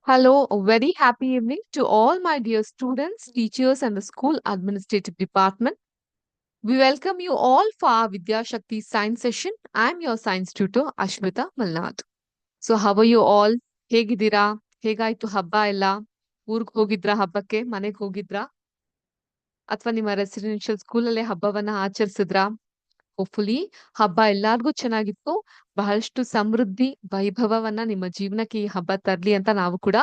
Hello, a very happy evening to all my dear students, teachers, and the school administrative department. We welcome you all for our Vidya Shakti science session. I'm your science tutor, Ashmita Malnad. So, how are you all? ಹೇಗಿದ್ದೀರಾ? ಹೇಗಾಯ್ತು ಹಬ್ಬ ಎಲ್ಲ? ಊರ್ಗ್ ಹೋಗಿದ್ರಾ ಹಬ್ಬಕ್ಕೆ? ಮನೆಗ್ ಹೋಗಿದ್ರಾ? ಅಥವಾ ನಿಮ್ಮ ರೆಸಿಡೆನ್ಷಿಯಲ್ ಸ್ಕೂಲಲ್ಲೇ ಹಬ್ಬವನ್ನ ಆಚರಿಸಿದ್ರಾ? ಹೋಪ್ಫುಲಿ ಹಬ್ಬ ಎಲ್ಲಾರ್ಗೂ ಚೆನ್ನಾಗಿತ್ತು. ಬಹಳಷ್ಟು ಸಮೃದ್ಧಿ, ವೈಭವವನ್ನ ನಿಮ್ಮ ಜೀವನಕ್ಕೆ ಈ ಹಬ್ಬ ತರ್ಲಿ ಅಂತ ನಾವು ಕೂಡ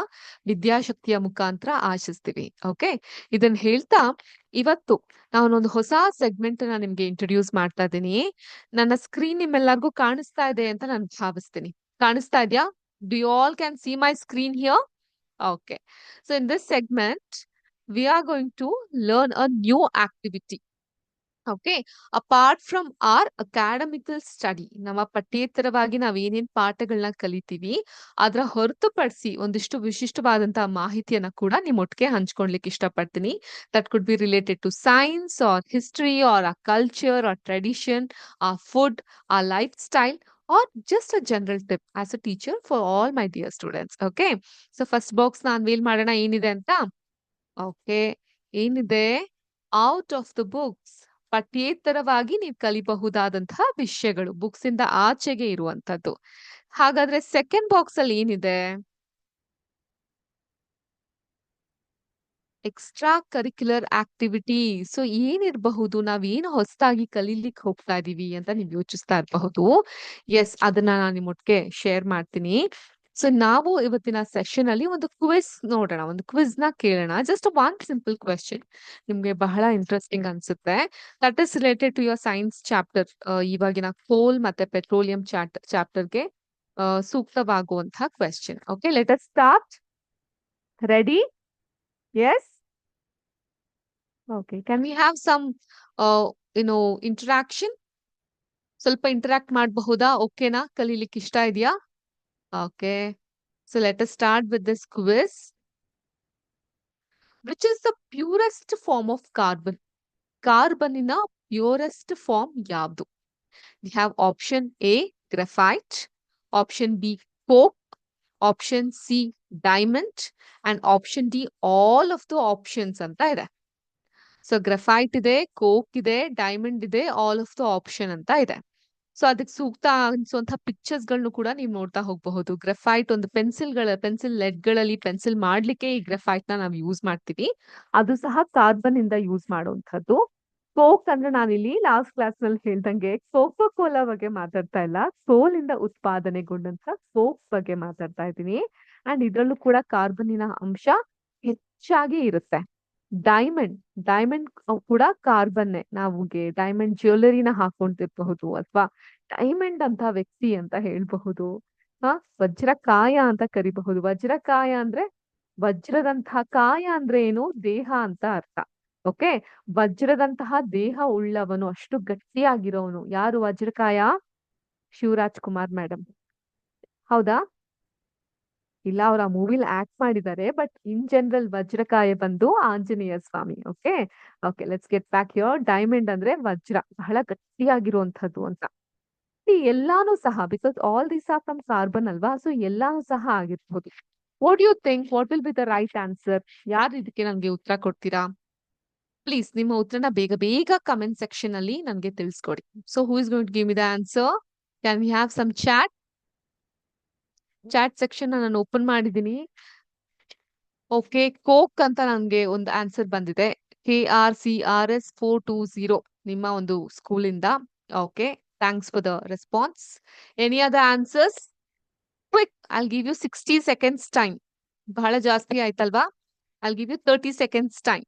ವಿದ್ಯಾಶಕ್ತಿಯ ಮುಖಾಂತರ ಆಶಿಸ್ತೀವಿ. ಓಕೆ? ಇದನ್ನ ಹೇಳ್ತಾ ಇವತ್ತು ನಾನೊಂದು ಹೊಸ ಸೆಗ್ಮೆಂಟ್ ನ ನಿಮ್ಗೆ ಇಂಟ್ರೊಡ್ಯೂಸ್ ಮಾಡ್ತಾ ಇದ್ದೀನಿ. ನನ್ನ ಸ್ಕ್ರೀನ್ ನಿಮ್ಮೆಲ್ಲರಿಗೂ ಕಾಣಿಸ್ತಾ ಇದೆ ಅಂತ ನಾನು ಭಾವಿಸ್ತೀನಿ. ಕಾಣಿಸ್ತಾ ಇದೆಯಾ? Do you all can see my screen here? Okay. So in this segment, we are going to learn a new activity. Okay apart from our academical study ನಮ್ಮ ಪಠ್ಯೇತರವಾಗಿ ನಾವ್ ಏನೇನ್ ಪಾಠಗಳನ್ನ ಕಲಿತೀವಿ ಅದರ ಹೊರತುಪಡಿಸಿ ಒಂದಿಷ್ಟು ವಿಶಿಷ್ಟವಾದಂತಹ ಮಾಹಿತಿಯನ್ನ ಕೂಡ ನಿಮ್ಮೊಟ್ಟಿಗೆ ಹಂಚ್ಕೊಳ್ಲಿಕ್ಕೆ ಇಷ್ಟಪಡ್ತೀನಿ. That could be related to science or history or a culture or tradition a food a lifestyle or just a general tip as a teacher for all my dear students. Okay, so first box ನ unveil ಮಾಡೋಣ ಏನಿದೆ ಅಂತ. ಓಕೆ, ಏನಿದೆ? Out of the books, ಪಠ್ಯೇತರವಾಗಿ ನೀವು ಕಲಿಬಹುದಾದಂತಹ ವಿಷಯಗಳು, ಬುಕ್ಸ್ ಇಂದ ಆಚೆಗೆ ಇರುವಂತದ್ದು. ಹಾಗಾದ್ರೆ ಸೆಕೆಂಡ್ ಬಾಕ್ಸ್ ಅಲ್ಲಿ ಏನಿದೆ? Extra curricular activity. ಸೊ ಏನಿರಬಹುದು? ನಾವೇನು ಹೊಸದಾಗಿ ಕಲೀಲಿಕ್ಕೆ ಹೋಗ್ತಾ ಇದೀವಿ ಅಂತ ನೀವು ಯೋಚಿಸ್ತಾ ಇರಬಹುದು. ಎಸ್, ಅದನ್ನ ನಾನು ನಿಮ್ಮೊಟ್ಟಿಗೆ ಶೇರ್ ಮಾಡ್ತೀನಿ. ಸೊ ನಾವು ಇವತ್ತಿನ ಸೆಷನ್ ಅಲ್ಲಿ ಒಂದು ಕ್ವಿಜ್ ನೋಡೋಣ, ಒಂದು ಕ್ವಿಜ್ ನ ಕೇಳೋಣ. ಜಸ್ಟ್ ಒನ್ ಸಿಂಪಲ್ ಕ್ವೆಶ್ಚನ್, ನಿಮ್ಗೆ ಬಹಳ ಇಂಟ್ರೆಸ್ಟಿಂಗ್ ಅನ್ಸುತ್ತೆ. That is related to your science chapter. ಇವಾಗಿನ ಕೋಲ್ ಮತ್ತೆ ಪೆಟ್ರೋಲಿಯಂ ಚಾಪ್ಟರ್ಗೆ ಸೂಕ್ತವಾಗುವಂತಹ question. Okay, let us start. Ready? Yes. Okay, can we have some interaction? ಸ್ವಲ್ಪ ಇಂಟರಾಕ್ಟ್ ಮಾಡಬಹುದಾ? ಓಕೆನಾ? ಕಲೀಲಿಕ್ಕೆ ಇಷ್ಟ ಇದೆಯಾ? Okay, so let us start with this quiz. Which is the purest form of carbon? ಕಾರ್ಬನ್ನಿನ ಪ್ಯೂರೆಸ್ಟ್ ಫಾರ್ಮ್ ಯಾವುದು? We have option A graphite, option B coke, option C diamond and option D all of the options ಅಂತ ಇದೆ. So ಗ್ರಫೈಟ್ ಇದೆ, coke ಇದೆ, diamond ಇದೆ, all of the option ಅಂತ ಇದೆ. So ಅದಕ್ಕೆ ಸೂಕ್ತ ಅನ್ಸುವಂತಹ ಪಿಕ್ಚರ್ಸ್ ಗಳನ್ನು ಕೂಡ ನೀವು ನೋಡ್ತಾ ಹೋಗಬಹುದು. ಗ್ರಫೈಟ್ ಒಂದು ಪೆನ್ಸಿಲ್ ಲೆಡ್ ಗಳಲ್ಲಿ ಪೆನ್ಸಿಲ್ ಮಾಡ್ಲಿಕ್ಕೆ ಈ ಗ್ರಫೈಟ್ ನ ನಾವು ಯೂಸ್ ಮಾಡ್ತೀವಿ. ಅದು ಸಹ ಕಾರ್ಬನ್ ಇಂದ ಯೂಸ್ ಮಾಡುವಂತದ್ದು. ಕೋಕ್ ಅಂದ್ರೆ ನಾನಿಲ್ಲಿ ಲಾಸ್ಟ್ ಕ್ಲಾಸ್ ನಲ್ಲಿ ಹೇಳ್ದಂಗೆ ಕೋಕೋ ಕೋಲಾ ಬಗ್ಗೆ ಮಾತಾಡ್ತಾ ಇಲ್ಲ, ಕೋಲ್ ಇಂದ ಉತ್ಪಾದನೆಗೊಂಡಂತ ಕೋಕ್ ಬಗ್ಗೆ ಮಾತಾಡ್ತಾ ಇದ್ದೀನಿ. ಅಂಡ್ ಇದ್ರಲ್ಲೂ ಕೂಡ ಕಾರ್ಬನ್ನಿನ ಅಂಶ ಹೆಚ್ಚಾಗಿ ಇರುತ್ತೆ. ಡೈಮಂಡ್ ಡೈಮಂಡ್ ಕೂಡ ಕಾರ್ಬನ್ನೇ. ನಾವುಗೆ ಡೈಮಂಡ್ ಜ್ಯುವೆಲರಿನ ಹಾಕೊಂಡಿರ್ಬಹುದು ಅಥವಾ ಡೈಮಂಡ್ ಅಂತ ವ್ಯಕ್ತಿ ಅಂತ ಹೇಳ್ಬಹುದು. ಹ ವಜ್ರಕಾಯ ಅಂತ ಕರಿಬಹುದು. ವಜ್ರಕಾಯ ಅಂದ್ರೆ ವಜ್ರದಂತಹ ಕಾಯ ಅಂದ್ರೆ ಏನು? ದೇಹ ಅಂತ ಅರ್ಥ. ಓಕೆ, ವಜ್ರದಂತಹ ದೇಹ ಉಳ್ಳವನು, ಅಷ್ಟು ಗಟ್ಟಿಯಾಗಿರೋನು ಯಾರು? ವಜ್ರಕಾಯ. ಶಿವರಾಜ್ ಕುಮಾರ್ ಮೇಡಮ್. ಹೌದಾ? ಇಲ್ಲ, ಅವ್ರು ಆ ಮೂವಿಲಿ ಆಕ್ಟ್ ಮಾಡಿದ್ದಾರೆ. ಬಟ್ ಇನ್ ಜನರಲ್ ವಜ್ರಕಾಯ ಬಂದು Anjaneya Swamy. Okay. Okay, let's get back here. Diamond ಅಂದ್ರೆ ವಜ್ರ, ಬಹಳ ಗಟ್ಟಿಯಾಗಿರುವಂತದ್ದು ಅಂತ. ಈ ಎಲ್ಲಾನು ಸಹ because all these are from carbon ಅಲ್ವಾ, ಸೊ ಎಲ್ಲಾನು ಸಹ ಆಗಿರ್ಬೋದು. What you think? What will be the right answer? ಯಾರು ಇದಕ್ಕೆ ನನ್ಗೆ ಉತ್ತರ ಕೊಡ್ತೀರಾ? ಪ್ಲೀಸ್ ನಿಮ್ಮ ಉತ್ತರನ ಬೇಗ ಬೇಗ ಕಮೆಂಟ್ ಸೆಕ್ಷನ್ ಅಲ್ಲಿ ನನ್ಗೆ ತಿಳಿಸ್ಕೊಡಿ. So who is going to give me the answer? Can we have some chat? Chat section ನಾನು ಓಪನ್ ಮಾಡಿದ್ದೀನಿ. ಓಕೆ, ಕೋಕ್ ಅಂತ ನನ್ಗೆ ಒಂದು ಆನ್ಸರ್ ಬಂದಿದೆ. KRCRS420 ನಿಮ್ಮ ಒಂದು ಸ್ಕೂಲಿಂದ. Okay, thanks for the response. Any other answers? Quick, I'll give you 60 seconds time. ಬಹಳ ಜಾಸ್ತಿ ಆಯ್ತಲ್ವಾ? I'll give you 30 seconds time.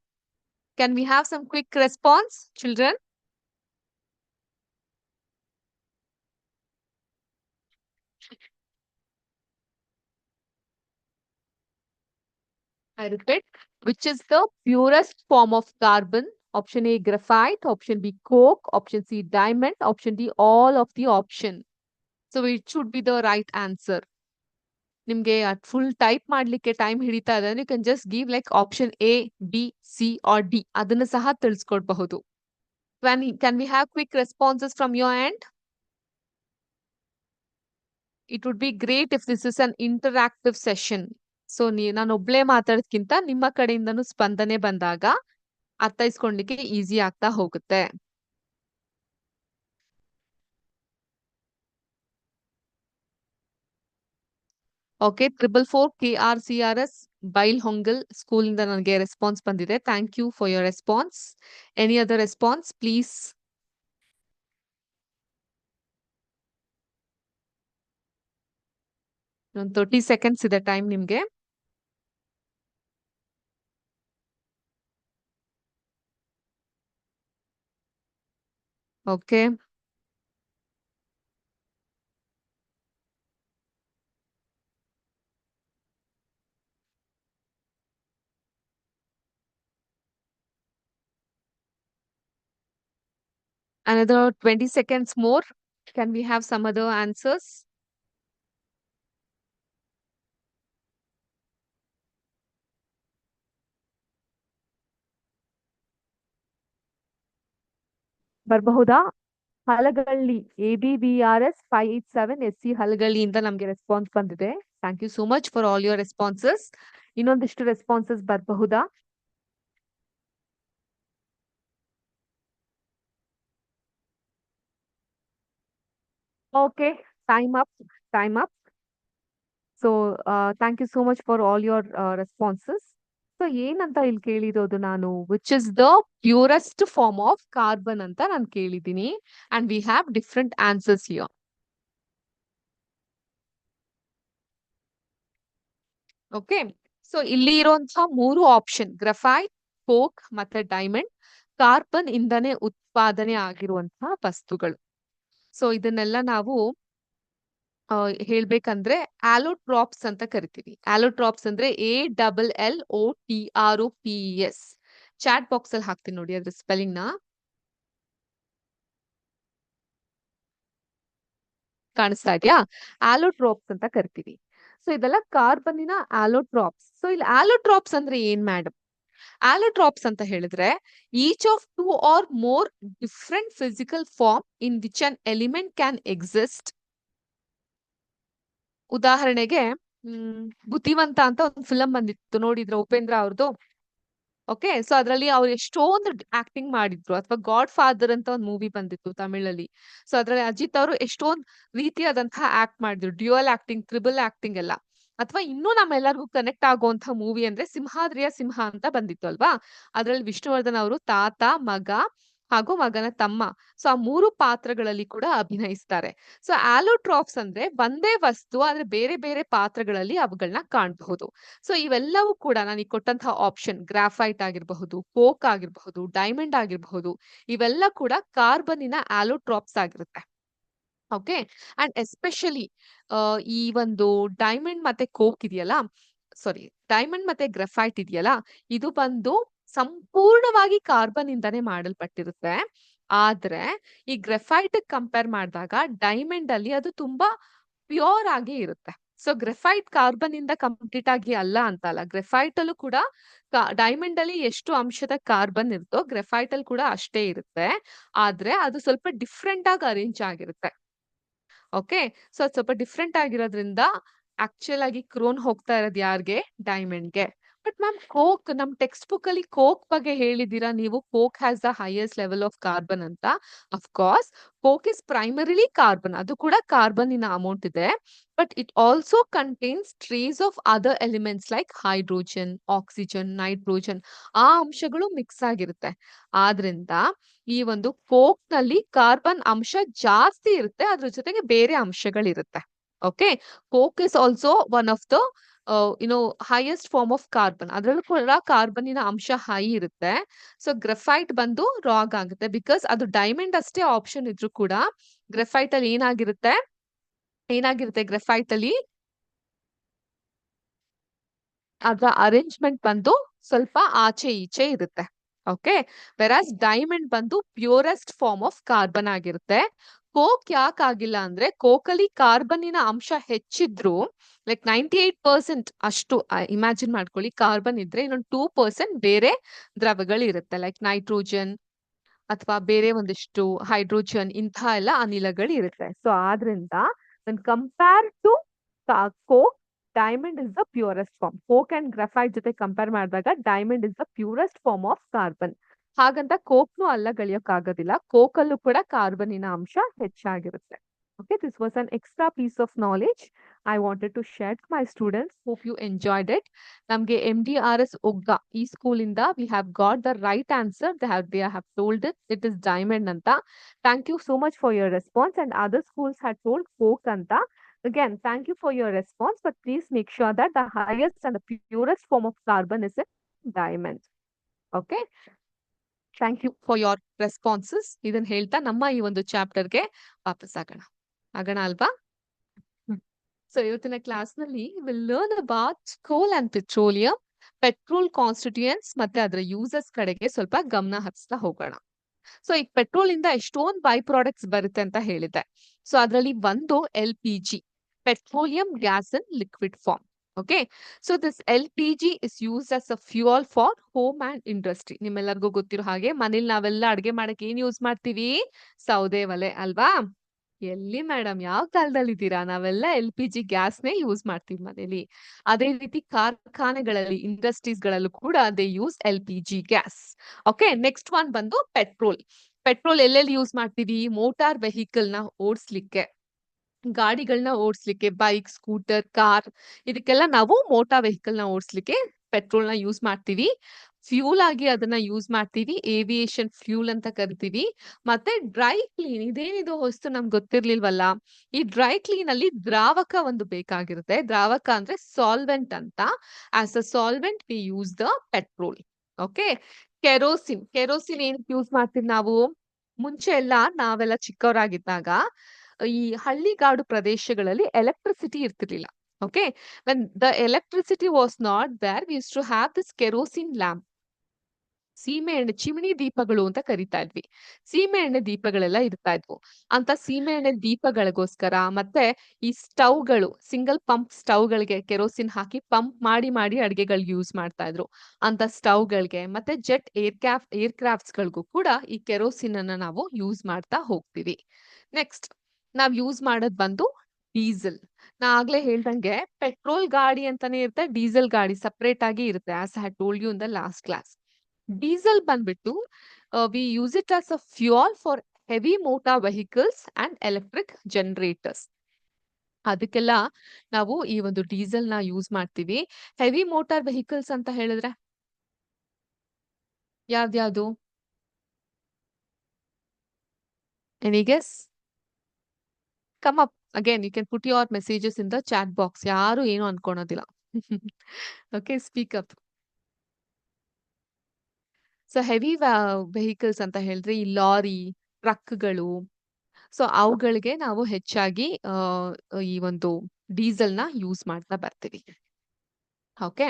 Can we have some quick response, children? I repeat, which is the purest form of carbon? Option A, graphite. Option B, coke. Option C, diamond. Option D, all of the option. So it should be the right answer. ನಿಮ್ಗೆ full type ಮಾಡ್ಲಿಕ್ಕೆ time ಹಿಡಿತಾ ಇದೆ, you can just give like option A, B, C or D. ಅದನ್ನು ಸಹ ತಿಳಿಸ್ಕೊಡ್ಬಹುದು. Can we have quick responses from your end? It would be great if this is an interactive session. So ನಾನು ಒಬ್ಳೇ ಮಾತಾಡೋದ್ಕಿಂತ ನಿಮ್ಮ ಕಡೆಯಿಂದನೂ ಸ್ಪಂದನೆ ಬಂದಾಗ ಅರ್ಥೈಸ್ಕೊಳ್ಲಿಕ್ಕೆ ಈಸಿ ಆಗ್ತಾ ಹೋಗುತ್ತೆ. Okay, 444 KRCRS Bailhongal school ಇಂದ ನನಗೆ ರೆಸ್ಪಾನ್ಸ್ ಬಂದಿದೆ. Thank you for your response. Any other response please? ಒಂದು 30 ಸೆಕೆಂಡ್ಸ್ ಇದೆ ಟೈಮ್ ನಿಮ್ಗೆ. ಓಕೆ, another 20 seconds more. Can we have some other answers? ಬರಬಹುದಾ? ಹಲಗಳ್ಳಿ ABBRS 587 SC ಹಲಗಳ್ಳಿಯಿಂದ ನಮ್ಗೆ ರೆಸ್ಪಾನ್ಸ್ ಬಂದಿದೆ. Thank you so much for all your responses. ಇನ್ನೊಂದಿಷ್ಟು responses ಬರಬಹುದಾ? Okay, time up, time up. So thank you so much for all your responses. So ಏನಂತ ಇಲ್ಲಿ ಕೇಳಿರೋದು ನಾನು, which is the purest form of carbon ಅಂತ ನಾನು ಕೇಳಿದ್ದೀನಿ. And we have different answers here. Okay, so ಇಲ್ಲಿ ಇರುವಂತಹ 3 ಆಪ್ಷನ್, ಗ್ರಫೈಟ್, ಕೋಕ್ ಮತ್ತೆ ಡೈಮಂಡ್, ಕಾರ್ಬನ್ ಇಂದನೇ ಉತ್ಪಾದನೆ ಆಗಿರುವಂತಹ ವಸ್ತುಗಳು. ಸೊ ಇದನ್ನೆಲ್ಲ ನಾವು ಹೇಳ್ಬೇಕಂದ್ರೆ ಆಲೋಟ್ರಾಪ್ಸ್ ಅಂತ ಕರಿತೀವಿ. ಆಲೋಟ್ರಾಪ್ಸ್ ಅಂದ್ರೆ ALLOTROPS. ಚಾಟ್ ಬಾಕ್ಸ್ ಅಲ್ಲಿ ಹಾಕ್ತೀನಿ ನೋಡಿ ಅದ್ರ ಸ್ಪೆಲ್ಲಿಂಗ್ ನ. ಕಾಣಿಸ್ತಾ ಇದೆಯಾ? ಆಲೋಟ್ರಾಪ್ಸ್ ಅಂತ ಕರಿತೀವಿ. ಸೊ ಇದೆಲ್ಲ ಕಾರ್ಬನ್ನಿನ ಆಲೋಟ್ರಾಪ್ಸ್. ಸೊ ಇಲ್ಲಿ ಆಲೋಟ್ರಾಪ್ಸ್ ಅಂದ್ರೆ ಏನ್ ಮೇಡಮ್? ಆಲೋಟ್ರಾಪ್ಸ್ ಅಂತ ಹೇಳಿದ್ರೆ each of 2 or more different physical form in which an element can exist. ಉದಾಹರಣೆಗೆ ಬುದ್ಧಿವಂತ ಅಂತ ಒಂದು ಫಿಲಂ ಬಂದಿತ್ತು, ನೋಡಿದ್ರ ಉಪೇಂದ್ರ ಅವ್ರದ್ದು? ಓಕೆ, ಸೊ ಅದ್ರಲ್ಲಿ ಅವ್ರು ಎಷ್ಟೊಂದು ಆಕ್ಟಿಂಗ್ ಮಾಡಿದ್ರು. ಅಥವಾ ಗಾಡ್ ಫಾದರ್ ಅಂತ ಒಂದು ಮೂವಿ ಬಂದಿತ್ತು ತಮಿಳಲ್ಲಿ. ಸೊ ಅದ್ರಲ್ಲಿ ಅಜಿತ್ ಅವರು ಎಷ್ಟೊಂದು ರೀತಿಯಾದಂತಹ ಆಕ್ಟ್ ಮಾಡಿದ್ರು, ಡ್ಯುಯಲ್ ಆಕ್ಟಿಂಗ್, ತ್ರಿಬಲ್ ಆಕ್ಟಿಂಗ್ ಎಲ್ಲ. ಅಥವಾ ಇನ್ನೂ ನಮ್ಮೆಲ್ಲರಿಗೂ ಕನೆಕ್ಟ್ ಆಗುವಂತ ಮೂವಿ ಅಂದ್ರೆ ಸಿಂಹಾದ್ರಿಯ ಸಿಂಹ ಅಂತ ಬಂದಿತ್ತು ಅಲ್ವಾ? ಅದ್ರಲ್ಲಿ ವಿಷ್ಣುವರ್ಧನ್ ಅವರು ತಾತ, ಮಗ ಹಾಗೂ ಮಗನ ತಮ್ಮ, ಸೊ ಆ 3 ಪಾತ್ರಗಳಲ್ಲಿ ಕೂಡ ಅಭಿನಯಿಸ್ತಾರೆ. ಸೊ ಆಲೋಟ್ರಾಪ್ಸ್ ಅಂದ್ರೆ ಒಂದೇ ವಸ್ತು ಆದ್ರೆ ಬೇರೆ ಬೇರೆ ಪಾತ್ರಗಳಲ್ಲಿ ಅವುಗಳನ್ನ ಕಾಣಬಹುದು. ಸೊ ಇವೆಲ್ಲವೂ ಕೂಡ ನಾನು ಕೊಟ್ಟಂತಹ ಆಪ್ಷನ್, ಗ್ರಾಫೈಟ್ ಆಗಿರಬಹುದು, ಕೋಕ್ ಆಗಿರಬಹುದು, ಡೈಮಂಡ್ ಆಗಿರಬಹುದು, ಇವೆಲ್ಲ ಕೂಡ ಕಾರ್ಬನ್ನಿನ ಆಲೋಟ್ರಾಪ್ಸ್ ಆಗಿರುತ್ತೆ. ಓಕೆ, ಅಂಡ್ ಎಸ್ಪೆಷಲಿ ಈ ಒಂದು ಡೈಮಂಡ್ ಮತ್ತೆ ಕೋಕ್ ಇದೆಯಲ್ಲ, ಸಾರಿ, ಡೈಮಂಡ್ ಮತ್ತೆ ಗ್ರಫೈಟ್ ಇದೆಯಲ್ಲ, ಇದು ಬಂದು ಸಂಪೂರ್ಣವಾಗಿ ಕಾರ್ಬನ್ ಇಂದಾನೇ ಮಾಡಲ್ಪಟ್ಟಿರುತ್ತೆ. ಆದ್ರೆ ಈ ಗ್ರಫೈಟ್ ಕಂಪೇರ್ ಮಾಡಿದಾಗ ಡೈಮಂಡ್ ಅಲ್ಲಿ ಅದು ತುಂಬಾ ಪ್ಯೂರ್ ಆಗಿ ಇರುತ್ತೆ. ಸೊ ಗ್ರೆಫೈಟ್ ಕಾರ್ಬನ್ ಇಂದ ಕಂಪ್ಲೀಟ್ ಆಗಿ ಅಲ್ಲ ಅಂತ ಅಲ್ಲ, ಗ್ರೆಫೈಟ್ ಅಲ್ಲೂ ಕೂಡ ಡೈಮಂಡ್ ಅಲ್ಲಿ ಎಷ್ಟು ಅಂಶದ ಕಾರ್ಬನ್ ಇರುತ್ತೋ ಗ್ರೆಫೈಟ್ ಅಲ್ಲಿ ಕೂಡ ಅಷ್ಟೇ ಇರುತ್ತೆ. ಆದ್ರೆ ಅದು ಸ್ವಲ್ಪ ಡಿಫ್ರೆಂಟ್ ಆಗಿ ಅರೇಂಜ್ ಆಗಿರುತ್ತೆ. ಓಕೆ, ಸೊ ಅದು ಸ್ವಲ್ಪ ಡಿಫ್ರೆಂಟ್ ಆಗಿರೋದ್ರಿಂದ ಆಕ್ಚುಯಲ್ ಆಗಿ ಕ್ರೋನ್ ಹೋಗ್ತಾ ಇರೋದು ಯಾರಿಗೆ? ಡೈಮಂಡ್ಗೆ. ಬಟ್ ಮ್ಯಾಮ್ ಕೋಕ್, ನಮ್ ಟೆಕ್ಸ್ಟ್ ಬುಕ್ ಅಲ್ಲಿ ಕೋಕ್ ಬಗ್ಗೆ ಹೇಳಿದೀರಾ ನೀವು, coke has the highest level of carbon ಅಂತ. Of course coke is primarily carbon, ಅದು ಕೂಡ ಕಾರ್ಬನ್ ಇನ ಅಮೌಂಟ್ ಇದೆ. But it also contains trace of other elements like hydrogen, oxygen, nitrogen, ಆ ಅಂಶಗಳು ಮಿಕ್ಸ್ ಆಗಿರುತ್ತೆ. ಆದ್ರಿಂದ ಈ ಒಂದು ಕೋಕ್ ನಲ್ಲಿ ಕಾರ್ಬನ್ ಅಂಶ ಜಾಸ್ತಿ ಇರುತ್ತೆ, ಅದ್ರ ಜೊತೆಗೆ ಬೇರೆ ಅಂಶಗಳಿರುತ್ತೆ. Okay, coke is also one of the highest form of carbon. ಅದ್ರಲ್ಲೂ ಕೂಡ ಕಾರ್ಬನ್ನಿನ ಅಂಶ ಹೈ ಇರುತ್ತೆ. ಸೊ ಗ್ರಫೈಟ್ ಬಂದು ರಾಗ್ ಆಗುತ್ತೆ, ಬಿಕಾಸ್ ಅದು ಡೈಮಂಡ್ ಅಷ್ಟೇ ಆಪ್ಷನ್ ಇದ್ರು ಕೂಡ ಗ್ರಫೈಟ್ ಅಲ್ಲಿ ಏನಾಗಿರುತ್ತೆ ಗ್ರಫೈಟ್ ಅಲ್ಲಿ ಅದರ ಅರೇಂಜ್ಮೆಂಟ್ ಬಂದು ಸ್ವಲ್ಪ ಆಚೆ ಈಚೆ ಇರುತ್ತೆ. ಓಕೆ, ವೆರಾಸ್ ಡೈಮಂಡ್ ಬಂದು ಪ್ಯೂರೆಸ್ಟ್ ಫಾರ್ಮ್ ಆಫ್ ಕಾರ್ಬನ್ ಆಗಿರುತ್ತೆ. ಕೋಕ್ ಯಾಕಾಗಿಲ್ಲ ಅಂದ್ರೆ ಕೋಕಲ್ಲಿ ಕಾರ್ಬನ್ನಿನ ಅಂಶ ಹೆಚ್ಚಿದ್ರು, ಲೈಕ್ 98% ಅಷ್ಟು ಇಮ್ಯಾಜಿನ್ ಮಾಡ್ಕೊಳ್ಳಿ, ಕಾರ್ಬನ್ ಇದ್ರೆ ಇನ್ನೊಂದು 2% ಬೇರೆ ದ್ರವಗಳು ಇರುತ್ತೆ, ಲೈಕ್ ನೈಟ್ರೋಜನ್ ಅಥವಾ ಬೇರೆ ಒಂದಿಷ್ಟು ಹೈಡ್ರೋಜನ್, ಇಂಥ ಎಲ್ಲ ಅನಿಲಗಳು ಇರುತ್ತೆ. ಸೊ ಆದ್ರಿಂದ compare to coke, diamond is the purest form. Coke and graphite ಜೊತೆ ಕಂಪೇರ್ ಮಾಡಿದಾಗ diamond is the purest form of carbon. ಹಾಗಂತ ಕೋಕ್ನು ಅಲ್ಲ ಗಳಿಯೋಕ್ಕಾಗೋದಿಲ್ಲ. ಕೋಕಲ್ಲೂ ಕೂಡ ಕಾರ್ಬನ್ನಿನ ಅಂಶ ಹೆಚ್ಚಾಗಿರುತ್ತೆ. Okay, this was an extra piece of knowledge I wanted to share to my students. Hope you enjoyed it. ನಮ್ಗೆ MDRS ಒಗ್ಗ ಈ ಸ್ಕೂಲಿಂದ we have got the right answer. They have told it is diamond ಅಂತ. Thank you so much for your response. And other schools had told coke ಅಂತ. Again, thank you for your response, but please make sure that the highest and the purest form of carbon is a diamond. Okay. Thank you for your responses. ಇದನ್ನ ಹೇಳ್ತಾ ನಮ್ಮ ಈ ಒಂದು ಚಾಪ್ಟರ್ಗೆ ವಾಪಸ್ ಆಗೋಣ ಅಲ್ವಾ? So ಇವತ್ತಿನ ಕ್ಲಾಸ್ ನಲ್ಲಿ ವಿಲ್ ಲರ್ನ್ ಅಬೌಟ್ ಕೋಲ್ ಅಂಡ್ ಪೆಟ್ರೋಲಿಯಂ, ಪೆಟ್ರೋಲ್ ಕಾನ್ಸ್ಟಿಟ್ಯೂಯೆಂಟ್ಸ್ ಮತ್ತೆ ಅದರ ಯೂಸಸ್ ಕಡೆಗೆ ಸ್ವಲ್ಪ ಗಮನ ಹರಿಸ್ತಾ ಹೋಗೋಣ. ಸೊ ಈಗ ಪೆಟ್ರೋಲ್ ಇಂದ ಎಷ್ಟೊಂದು ಬೈ ಪ್ರಾಡಕ್ಟ್ಸ್ ಬರುತ್ತೆ ಅಂತ ಹೇಳಿದೆ. ಸೊ ಅದರಲ್ಲಿ ಒಂದು LPG, petroleum gas in liquid form. Okay, so this LPG is used as a fuel for home and industry. ನಿಮ್ಮೆಲ್ಲರಿಗೂ ಗೊತ್ತಿರೋ ಹಾಗೆ ಮನೇಲಿ ನಾವೆಲ್ಲ ಅಡ್ಗೆ ಮಾಡಕ್ಕೆ ಏನ್ ಯೂಸ್ ಮಾಡ್ತೀವಿ? ಸೌದೆ ಒಲೆ ಅಲ್ವಾ? ಎಲ್ಲಿ ಮೇಡಮ್, ಯಾವ ಕಾಲದಲ್ಲಿ ಇದ್ದೀರಾ? ನಾವೆಲ್ಲ LPG ಗ್ಯಾಸ್ನೇ ಯೂಸ್ ಮಾಡ್ತೀವಿ ಮನೇಲಿ. ಅದೇ ರೀತಿ ಕಾರ್ಖಾನೆಗಳಲ್ಲಿ, ಇಂಡಸ್ಟ್ರೀಸ್ ಗಳಲ್ಲೂ ಕೂಡ they use LPG gas. Okay, next one ಬಂದು ಪೆಟ್ರೋಲ್. ಪೆಟ್ರೋಲ್ ಎಲ್ಲೆಲ್ಲಿ ಯೂಸ್ ಮಾಡ್ತೀವಿ? ಮೋಟಾರ್ ವೆಹಿಕಲ್ ನ ಓಡಿಸ್ಲಿಕ್ಕೆ, ಗಾಡಿಗಳನ್ನ ಓಡಿಸ್ಲಿಕ್ಕೆ, ಬೈಕ್, ಸ್ಕೂಟರ್, ಕಾರ್, ಇದಕ್ಕೆಲ್ಲ ನಾವು ಮೋಟಾರ್ ವೆಹಿಕಲ್ ನ ಓಡಿಸ್ಲಿಕ್ಕೆ ಪೆಟ್ರೋಲ್ ನ ಯೂಸ್ ಮಾಡ್ತೀವಿ. ಫ್ಯೂಲ್ ಆಗಿ ಅದನ್ನ ಯೂಸ್ ಮಾಡ್ತೀವಿ, ಏವಿಯೇಷನ್ ಫ್ಯೂಲ್ ಅಂತ ಕರಿತೀವಿ. ಮತ್ತೆ ಡ್ರೈ ಕ್ಲೀನ್, ಇದೇನಿದು ಹೊಸ್ತು ನಮ್ಗೆ ಗೊತ್ತಿರ್ಲಿಲ್ವಲ್ಲ. ಈ ಡ್ರೈ ಕ್ಲೀನ್ ಅಲ್ಲಿ ದ್ರಾವಕ ಒಂದು ಬೇಕಾಗಿರುತ್ತೆ. ದ್ರಾವಕ ಅಂದ್ರೆ ಸಾಲ್ವೆಂಟ್ ಅಂತ. As a solvent we use the petrol. Okay, kerosene. Kerosene ಏನ್ ಯೂಸ್ ಮಾಡ್ತೀವಿ ನಾವು? ಮುಂಚೆ ಎಲ್ಲ ನಾವೆಲ್ಲ ಚಿಕ್ಕವರಾಗಿದ್ದಾಗ ಈ ಹಳ್ಳಿಗಾಡು ಪ್ರದೇಶಗಳಲ್ಲಿ ಎಲೆಕ್ಟ್ರಿಸಿಟಿ ಇರ್ತಿರ್ಲಿಲ್ಲ. Okay, when the electricity was not there, we use to have this kerosene lamp. ಸೀಮೆ ಎಣ್ಣೆ ಚಿಮಣಿ ದೀಪಗಳು ಅಂತ ಕರಿತಾ ಇದ್ವಿ. ಸೀಮೆ ಎಣ್ಣೆ ದೀಪಗಳೆಲ್ಲ ಇರ್ತಾ ಇದ್ವು. ಅಂತ ಸೀಮೆ ಎಣ್ಣೆ ದೀಪಗಳಿಗೋಸ್ಕರ ಮತ್ತೆ ಈ ಸ್ಟವ್ಗಳು, ಸಿಂಗಲ್ ಪಂಪ್ ಸ್ಟವ್ಗಳಿಗೆ ಕೆರೋಸಿನ್ ಹಾಕಿ ಪಂಪ್ ಮಾಡಿ ಮಾಡಿ ಅಡಿಗೆಗಳು ಯೂಸ್ ಮಾಡ್ತಾ ಇದ್ರು. ಅಂತ ಸ್ಟವ್ಗಳಿಗೆ ಮತ್ತೆ ಜೆಟ್ ಏರ್ ಗಳಿಗೂ ಕೂಡ ಈ ಕೆರೋಸಿನ್ ಅನ್ನ ನಾವು ಯೂಸ್ ಮಾಡ್ತಾ ಹೋಗ್ತೀವಿ. ನೆಕ್ಸ್ಟ್ ನಾವ್ ಯೂಸ್ ಮಾಡೋದ್ ಬಂದು ಡೀಸೆಲ್. ನಾ ಆಗ್ಲೇ ಹೇಳ್ದಂಗೆ ಪೆಟ್ರೋಲ್ ಗಾಡಿ ಅಂತಾನೆ ಇರುತ್ತೆ, ಡೀಸೆಲ್ ಗಾಡಿ ಸಪರೇಟ್ ಆಗಿ ಇರುತ್ತೆ. As I had told you in the last class. Diesel ಬಂದ್ಬಿಟ್ಟು we use it as a fuel for heavy motor vehicles and electric generators. ಅದಕ್ಕೆಲ್ಲ ನಾವು ಈ ಒಂದು ಡೀಸೆಲ್ ನ ಯೂಸ್ ಮಾಡ್ತೀವಿ. ಹೆವಿ ಮೋಟಾರ್ ವೆಹಿಕಲ್ಸ್ ಅಂತ ಹೇಳಿದ್ರೆ ಯಾವ್ದ್ಯಾವ್ದು? Any guess? Come up again, you can put your messages in the chat box. ಯಾರು ಏನು ಅನ್ಕೊಳೋದಿಲ್ಲ. Okay, speak up. So heavy vehicles ಅಂತ ಹೇಳಿದ್ರೆ ಈ ಲಾರಿ, ಟ್ರಕ್ಗಳು, ಸೊ ಅವುಗಳಿಗೆ ನಾವು ಹೆಚ್ಚಾಗಿ ಈ ಒಂದು ಡೀಸೆಲ್ ನ ಯೂಸ್ ಮಾಡ್ತಾ ಬರ್ತೀವಿ. ಓಕೆ,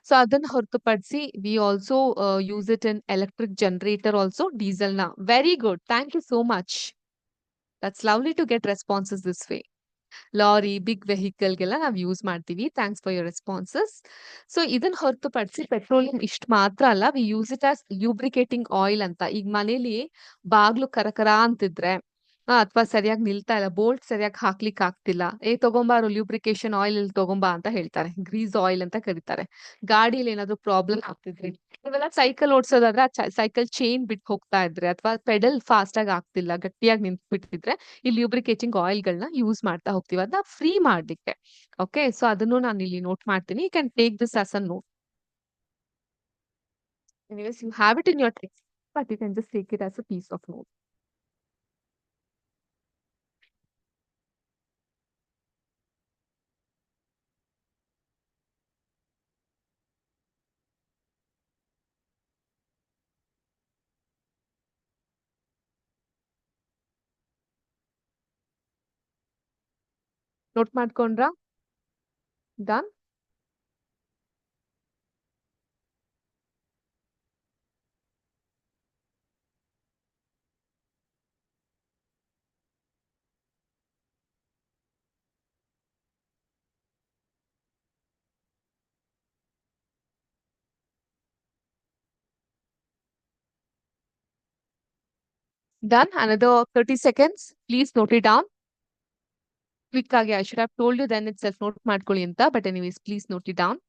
ಸೊ ಅದನ್ನ ಹೊರತುಪಡಿಸಿ we also use it in electric generator also, diesel ನ. Very good, thank you so much. That's lovely to get responses this way. Lorry, big ವೆಹಿಕಲ್ಗೆಲ್ಲ ನಾವು ಯೂಸ್ ಮಾಡ್ತೀವಿ. Thanks for your responses. So ಇದನ್ನ ಹೊರತುಪಡಿಸಿ petroleum ಇಷ್ಟು ಮಾತ್ರ ಅಲ್ಲ, we use it as lubricating oil ಅಂತ. ಈಗ ಮನೇಲಿ ಬಾಗ್ಲು ಕರಕರ ಅಂತಿದ್ರೆ ಅಥವಾ ಸರಿಯಾಗಿ ನಿಲ್ತಾ ಇಲ್ಲ, ಬೋಲ್ಟ್ ಸರಿಯಾಗಿ ಹಾಕ್ಲಿಕ್ಕೆ ಆಗ್ತಿಲ್ಲ, ತಗೊಂಬಾರು ಲ್ಯೂಬ್ರಿಕೇಶನ್ ಆಯಿಲ್ ಇಲ್ಲಿ ತಗೊಂಬಾ ಅಂತ ಹೇಳ್ತಾರೆ. ಗ್ರೀಸ್ ಆಯಿಲ್ ಅಂತ ಕರೀತಾರೆ. ಗಾಡಿಯಲ್ಲಿ ಏನಾದ್ರು ಪ್ರಾಬ್ಲಮ್ ಆಗ್ತಿದ್ರೆ, ಇವೆಲ್ಲ ಸೈಕಲ್ ಓಡಿಸೋದಾದ್ರೆ ಸೈಕಲ್ ಚೈನ್ ಬಿಟ್ಟು ಹೋಗ್ತಾ ಇದ್ರೆ ಅಥವಾ ಪೆಡಲ್ ಫಾಸ್ಟ್ ಆಗಿ ಆಗ್ತಿಲ್ಲ, ಗಟ್ಟಿಯಾಗಿ ನಿಂತು ಬಿಟ್ಟಿದ್ರೆ ಈ ಲ್ಯೂಬ್ರಿಕೇಟಿಂಗ್ ಆಯಿಲ್ಗಳನ್ನ ಯೂಸ್ ಮಾಡ್ತಾ ಹೋಗ್ತೀವಿ ಅದನ್ನ ಫ್ರೀ ಮಾಡ್ಲಿಕ್ಕೆ. ಓಕೆ, ಸೊ ಅದನ್ನು ನಾನು ಇಲ್ಲಿ ನೋಟ್ ಮಾಡ್ತೀನಿ. You can take this as a note. Anyways, you have it in your text, but you can just take it as a piece of note. Note ಮಾಡ್ಕೊಂಡ್ರಾ? Done? Done. Another 30 seconds. Please note it down. Quick ಆಗಿ I should have told you then itself note ಮಾಡ್ಕೊಳ್ಳಿ ಅಂತ. But anyways please note it down.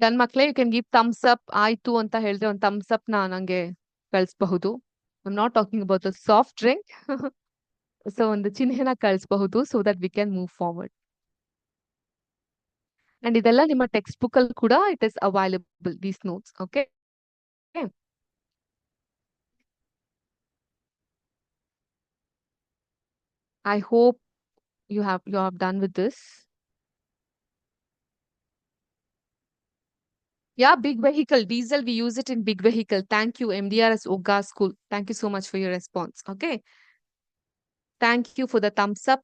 ನನ್ ಮಕ್ಳೇ you can give thumbs up ಆಯ್ತು ಅಂತ ಹೇಳಿದ್ರೆ ಒಂದು ಥಮ್ಸ್ ಅಪ್ ನಂಗೆ ಕಳಿಸಬಹುದು. I am not talking about the soft drink. So ಒಂದು ಚಿಹ್ನೆನ ಕಳಿಸಬಹುದು so that we can move forward. And ಇದೆಲ್ಲ ನಿಮ್ಮ ಟೆಕ್ಸ್ಟ್ ಬುಕ್ ಅಲ್ಲಿ ಕೂಡ it is available these notes. Okay, I hope you have done with this. Yeah, big vehicle, diesel, we use it in big vehicle. Thank you, MDRS Oga School. Thank you so much for your response. Okay. Thank you for the thumbs up.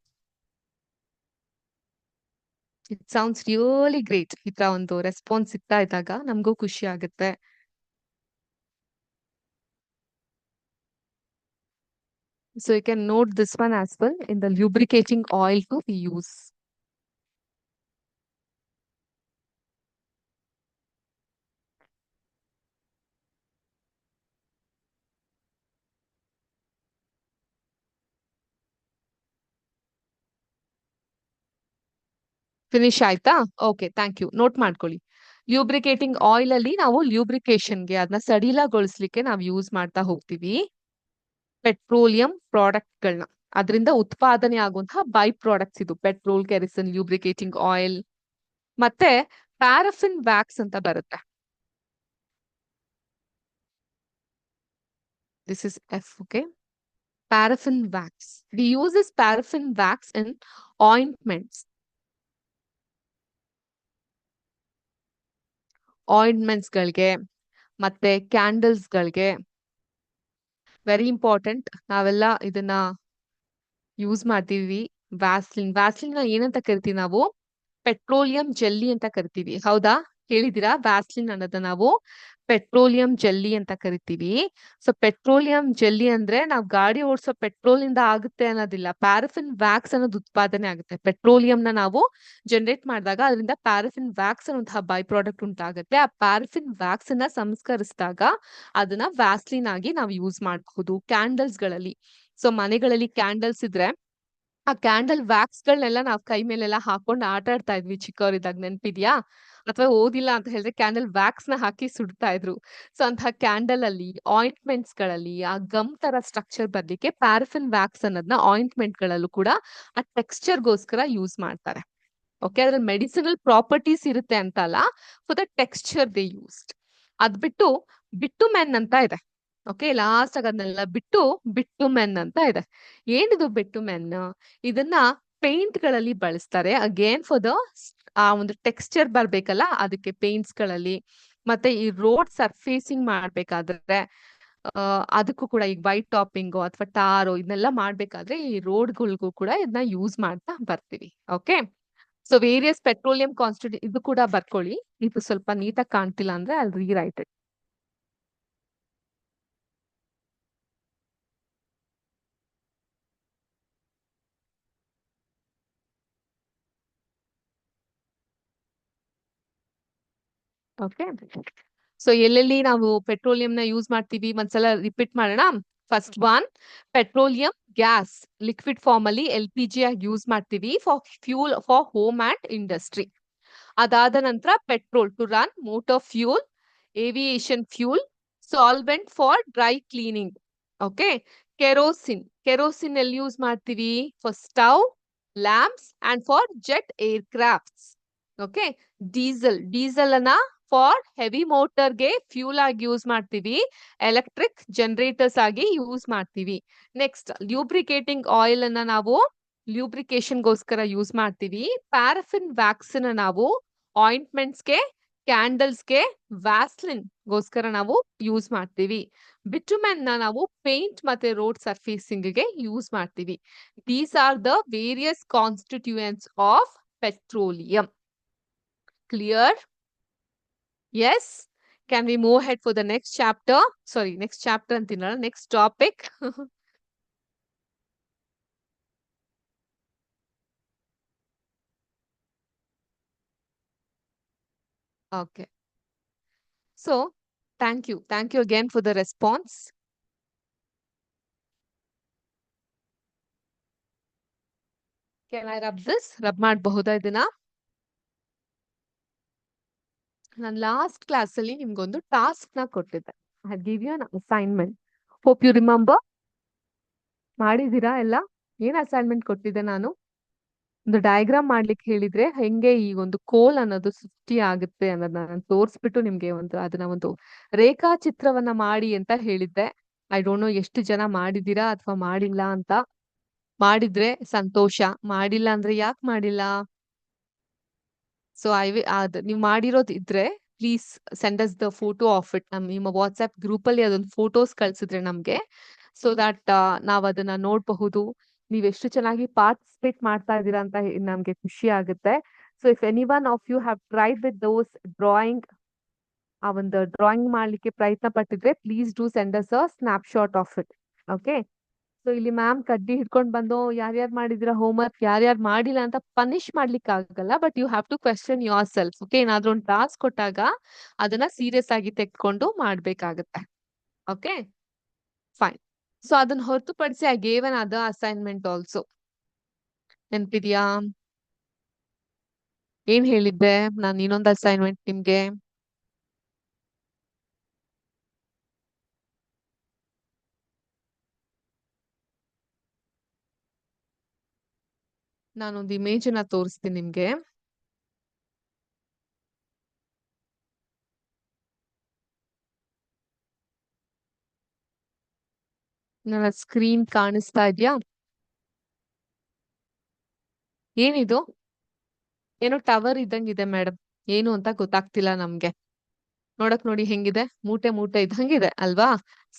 It sounds really great. ಈ ತರ ಒಂದು response ಸಿಗ್ತಾ ಇದ್ದಾಗ ನಮಗೂ ಖುಷಿ ಆಗುತ್ತೆ. So you can note this one as well in the lubricating oil to we use. Finish ಆಯ್ತಾ? Okay, thank you. Note ಮಾಡ್ಕೊಳ್ಳಿ. ಲ್ಯೂಬ್ರಿಕೇಟಿಂಗ್ ಆಯಿಲ್ ಅಲ್ಲಿ ನಾವು ಲ್ಯೂಬ್ರಿಕೇಶನ್ಗೆ ಅದನ್ನ ಸಡಿಲಗೊಳಿಸ್ಲಿಕ್ಕೆ ನಾವು ಯೂಸ್ ಮಾಡ್ತಾ ಹೋಗ್ತೀವಿ ಪೆಟ್ರೋಲಿಯಂ ಪ್ರಾಡಕ್ಟ್ಗಳನ್ನ. ಅದರಿಂದ ಉತ್ಪಾದನೆ ಆಗುವಂತಹ ಬೈ ಪ್ರಾಡಕ್ಟ್ಸ್ ಇದು ಪೆಟ್ರೋಲ್, ಕೆರಸಿನ್, ಲ್ಯೂಬ್ರಿಕೇಟಿಂಗ್ ಆಯಿಲ್. ಮತ್ತೆ ಪ್ಯಾರಫಿನ್ ವ್ಯಾಕ್ಸ್ ಅಂತ ಬರುತ್ತೆ. This is F. Okay, paraffin wax. We use this paraffin wax in ointments. ಗಳಿಗೆ ಮತ್ತೆ ಕ್ಯಾಂಡಲ್ಸ್ ಗಳಿಗೆ ವೆರಿ ಇಂಪಾರ್ಟೆಂಟ್. ನಾವೆಲ್ಲ ಇದನ್ನ ಯೂಸ್ ಮಾಡ್ತೀವಿ. ವ್ಯಾಸ್ಲಿನ್ ನ ಏನಂತ ಕರಿತೀವಿ ನಾವು? ಪೆಟ್ರೋಲಿಯಂ ಜೆಲ್ಲಿ ಅಂತ ಕರಿತೀವಿ. ಹೌದಾ? ಹೇಳಿದೀರಾ? ವ್ಯಾಸ್ಲಿನ್ ಅನ್ನೋದನ್ನ ನಾವು ಪೆಟ್ರೋಲಿಯಂ ಜೆಲ್ಲಿ ಅಂತ ಕರಿತೀವಿ. ಸೊ ಪೆಟ್ರೋಲಿಯಂ ಜೆಲ್ಲಿ ಅಂದ್ರೆ ನಾವು ಗಾಡಿ ಓಡಿಸೋ ಪೆಟ್ರೋಲ್ ಇಂದ ಆಗುತ್ತೆ ಅನ್ನೋದಿಲ್ಲ. ಪ್ಯಾರಫಿನ್ ವ್ಯಾಕ್ಸ್ ಅನ್ನೋದು ಉತ್ಪಾದನೆ ಆಗುತ್ತೆ. ಪೆಟ್ರೋಲಿಯಂನ ನಾವು ಜನರೇಟ್ ಮಾಡಿದಾಗ ಅದರಿಂದ ಪ್ಯಾರಫಿನ್ ವ್ಯಾಕ್ಸ್ ಅನ್ನೋಂತಹ ಬೈ ಪ್ರಾಡಕ್ಟ್ ಉಂಟಾಗುತ್ತೆ. ಆ ಪ್ಯಾರಫಿನ್ ವ್ಯಾಕ್ಸ್ ಅನ್ನ ಸಂಸ್ಕರಿಸಿದಾಗ ಅದನ್ನ ವ್ಯಾಸ್ಲಿನ್ ಆಗಿ ನಾವು ಯೂಸ್ ಮಾಡಬಹುದು ಕ್ಯಾಂಡಲ್ಸ್ ಗಳಲ್ಲಿ. ಸೊ ಮನೆಗಳಲ್ಲಿ ಕ್ಯಾಂಡಲ್ಸ್ ಇದ್ರೆ ಆ ಕ್ಯಾಂಡಲ್ ವ್ಯಾಕ್ಸ್ ಗಳನ್ನೆಲ್ಲ ನಾವ್ ಕೈ ಮೇಲೆಲ್ಲ ಹಾಕೊಂಡು ಆಟ ಆಡ್ತಾ ಇದ್ವಿ ಚಿಕ್ಕವರಿದ್ದಾಗ, ನೆನ್ಪಿದ್ಯಾ? ಅಥವಾ ಓದಿಲ್ಲ ಅಂತ ಹೇಳಿದ್ರೆ ಕ್ಯಾಂಡಲ್ ವ್ಯಾಕ್ಸ್ ನ ಹಾಕಿ ಸುಡ್ತಾ ಇದ್ರು. ಸೊ ಅಂತಹ ಕ್ಯಾಂಡಲ್ ಅಲ್ಲಿ, ಆಯಿಂಟ್ಮೆಂಟ್ಸ್ ಗಳಲ್ಲಿ ಆ ಗಮ್ ತರ ಸ್ಟ್ರಕ್ಚರ್ ಬರ್ಲಿಕ್ಕೆ ಪ್ಯಾರಫಿನ್ ವ್ಯಾಕ್ಸ್ ಅನ್ನೋದನ್ನ ಆಯಿಂಟ್ಮೆಂಟ್ ಗಳಲ್ಲೂ ಕೂಡ ಆ ಟೆಕ್ಸ್ಚರ್ ಗೋಸ್ಕರ ಯೂಸ್ ಮಾಡ್ತಾರೆ. ಓಕೆ, ಅದ್ರಲ್ಲಿ ಮೆಡಿಸಿನಲ್ ಪ್ರಾಪರ್ಟೀಸ್ ಇರುತ್ತೆ ಅಂತ ಅಲ್ಲ, for the texture they used. ಅದ್ ಬಿಟ್ಟು ಬಿಟ್ಟುಮೆನ್ ಅಂತ ಇದೆ. ಓಕೆ, ಲಾಸ್ಟ್ ಆಗ ಅದನ್ನೆಲ್ಲ ಬಿಟ್ಟುಮೆನ್ ಅಂತ ಇದೆ. ಏನಿದು ಬಿಟ್ಟುಮೆನ್? ಇದನ್ನ ಪೇಂಟ್ ಗಳಲ್ಲಿ ಬಳಸ್ತಾರೆ. ಅಗೇನ್ ಫಾರ್ ದ ಆ ಒಂದು ಟೆಕ್ಸ್ಚರ್ ಬರ್ಬೇಕಲ್ಲ ಅದಕ್ಕೆ ಪೇಂಟ್ಸ್ ಗಳಲ್ಲಿ. ಮತ್ತೆ ಈ ರೋಡ್ ಸರ್ಫೇಸಿಂಗ್ ಮಾಡ್ಬೇಕಾದ್ರೆ ಅದಕ್ಕೂ ಕೂಡ ಈಗ ವೈಟ್ ಟಾಪಿಂಗು ಅಥವಾ ಟಾರೋ ಇದನ್ನೆಲ್ಲ ಮಾಡ್ಬೇಕಾದ್ರೆ ಈ ರೋಡ್ಗಳಿಗೂ ಕೂಡ ಇದನ್ನ ಯೂಸ್ ಮಾಡ್ತಾ ಬರ್ತೀವಿ. Okay, so various petroleum constitute ಇದು ಕೂಡ ಬರ್ಕೊಳ್ಳಿ. ಇದು ಸ್ವಲ್ಪ ನೀಟಾಗಿ ಕಾಣ್ತಿಲ್ಲ ಅಂದ್ರೆ ಅಲ್ಲಿ ರೀರೈಟ್ ಇಟ್. ಓಕೆ, ಸೊ ಎಲ್ಲೆಲ್ಲಿ ನಾವು ಪೆಟ್ರೋಲಿಯಂ ನ ಯೂಸ್ ಮಾಡ್ತೀವಿ ಒಂದ್ಸಲ ರಿಪೀಟ್ ಮಾಡೋಣ. First one, petroleum gas liquid form ಅಲ್ಲಿ LPG ಆಗಿ ಯೂಸ್ ಮಾಡ್ತೀವಿ for fuel for home and industry. ಅದಾದ ನಂತರ petrol to run motor fuel, aviation fuel, solvent for dry cleaning. Okay, kerosene ಎಲ್ಲಿ ಯೂಸ್ ಮಾಡ್ತೀವಿ? For stove, lamps and for jet aircrafts. Okay, diesel ಅನ್ನ for heavy ಮೋಟರ್ಗೆ fuel ಆಗಿ use ಮಾಡ್ತೀವಿ, electric generators ಆಗಿ use ಮಾಡ್ತೀವಿ. Next, lubricating oil ಅನ್ನ ನಾವು ಲ್ಯೂಬ್ರಿಕೇಶನ್ ಗೋಸ್ಕರ ಯೂಸ್ ಮಾಡ್ತೀವಿ. ಪ್ಯಾರಫಿನ್ ವ್ಯಾಕ್ಸ್ ನಾವು ಆಯಿಂಟ್ಮೆಂಟ್ಸ್ಗೆ, ಕ್ಯಾಂಡಲ್ಸ್ಗೆ, ವ್ಯಾಸ್ಲಿನ್ ಗೋಸ್ಕರ ನಾವು ಯೂಸ್ ಮಾಡ್ತೀವಿ. ಬಿಟುಮೆನ್ ನಾವು ಪೇಂಟ್ ಮತ್ತೆ ರೋಡ್ ಸರ್ಫೇಸಿಂಗ್ ಗೆ ಯೂಸ್ ಮಾಡ್ತೀವಿ. These are the various constituents of petroleum. Clear? Yes? Can we move ahead for the next chapter? Sorry, next chapter antinala, next topic. Okay. So, thank you. Thank you again for the response. Can I rub this? Rub ಮಾಡಬಹುದಾ ಇದನ್ನ? ನಾನು last ಕ್ಲಾಸಲ್ಲಿ ನಿಮ್ಗೊಂದು ಟಾಸ್ಕ್ನ ಕೊಟ್ಟಿದ್ದೆ. I give you an assignment. Hope you remember. ಮಾಡಿದ್ದೀರಾ ಎಲ್ಲ? ಏನ್ ಅಸೈನ್ಮೆಂಟ್ ಕೊಟ್ಟಿದ್ದೆ ನಾನು? ಒಂದು ಡಯಾಗ್ರಾಮ್ ಮಾಡ್ಲಿಕ್ಕೆ ಹೇಳಿದ್ರೆ ಹೆಂಗೆ ಈ ಒಂದು ಕೋಲ್ ಅನ್ನೋದು ಸೃಷ್ಟಿ ಆಗುತ್ತೆ ಅನ್ನೋದನ್ನ ನಾನು ತೋರಿಸ್ಬಿಟ್ಟು ನಿಮ್ಗೆ ಅದನ್ನ ಒಂದು ರೇಖಾಚಿತ್ರವನ್ನ ಮಾಡಿ ಅಂತ ಹೇಳಿದ್ದೆ. ಐ ಡೋಂಟ್ ನೋ ಎಷ್ಟು ಜನ ಮಾಡಿದೀರಾ ಅಥವಾ ಮಾಡಿಲ್ಲ ಅಂತ. ಮಾಡಿದ್ರೆ ಸಂತೋಷ, ಮಾಡಿಲ್ಲ ಅಂದ್ರೆ ಯಾಕೆ ಮಾಡಿಲ್ಲ? ಸೊ ನೀವು ಮಾಡಿರೋದು ಇದ್ರೆ please send us the photo of it. ನಿಮ್ಮ ವಾಟ್ಸ್ಆಪ್ ಗ್ರೂಪ್ ಅಲ್ಲಿ ಅದೊಂದು ಫೋಟೋಸ್ ಕಳ್ಸಿದ್ರೆ ನಮ್ಗೆ, ಸೊ ದಟ್ ನಾವ್ ಅದನ್ನ ನೋಡಬಹುದು. ನೀವ್ ಎಷ್ಟು ಚೆನ್ನಾಗಿ ಪಾರ್ಟಿಸಿಪೇಟ್ ಮಾಡ್ತಾ ಇದ್ದೀರಾ ಅಂತ ನಮ್ಗೆ ಖುಷಿ ಆಗುತ್ತೆ. So if any one of you have tried with those drawing, ಆ ಒಂದು ಡ್ರಾಯಿಂಗ್ ಮಾಡ್ಲಿಕ್ಕೆ ಪ್ರಯತ್ನ ಪಟ್ಟಿದ್ರೆ please do send us a snapshot of it. Okay. So ಇಲ್ಲಿ ಮ್ಯಾಮ್ ಕಡ್ಡಿ ಹಿಡ್ಕೊಂಡ್ ಬಂದು ಯಾರ್ಯಾರು ಮಾಡಿದಿರಾ ಹೋಮ್ವರ್ಕ್, ಯಾರ್ಯಾರು ಮಾಡಿಲ್ಲ ಅಂತ ಪನಿಷ್ ಮಾಡ್ಲಿಕ್ಕೆ ಆಗಲ್ಲ. But you have to question yourself. Okay. ಏನಾದ್ರೂ ಒಂದು ಟಾಸ್ಕ್ ಕೊಟ್ಟಾಗ ಅದನ್ನ ಸೀರಿಯಸ್ ಆಗಿ ತೆಗೆದುಕೊಂಡು ಮಾಡ್ಬೇಕಾಗತ್ತೆ. Okay fine. ಸೊ ಅದನ್ನ ಹೊರತುಪಡಿಸಿ I gave another assignment also. ನೆನ್ಪಿದ್ಯಾ? ಏನ್ ಹೇಳಿದ್ದೆ ನಾನು ಇನ್ನೊಂದು ಅಸೈನ್ಮೆಂಟ್ ನಿಮ್ಗೆ? ನಾನೊಂದು ಇಮೇಜ್ ಅನ್ನ ತೋರಿಸ್ತೀನಿ ನಿಮ್ಗೆ. ನನ್ನ ಸ್ಕ್ರೀನ್ ಕಾಣಿಸ್ತಾ ಇದ್ಯಾ? ಏನಿದು? ಏನೋ ಟವರ್ ಇದ್ದಂಗಿದೆ ಮೇಡಮ್. ಏನು ಅಂತ ಗೊತ್ತಾಗ್ತಿಲ್ಲ ನಮ್ಗೆ. ನೋಡಕ್ ನೋಡಿ ಹೆಂಗಿದೆ, ಮೂಟೆ ಮೂಟೆ ಇದ್ದಂಗಿದೆ ಅಲ್ವಾ?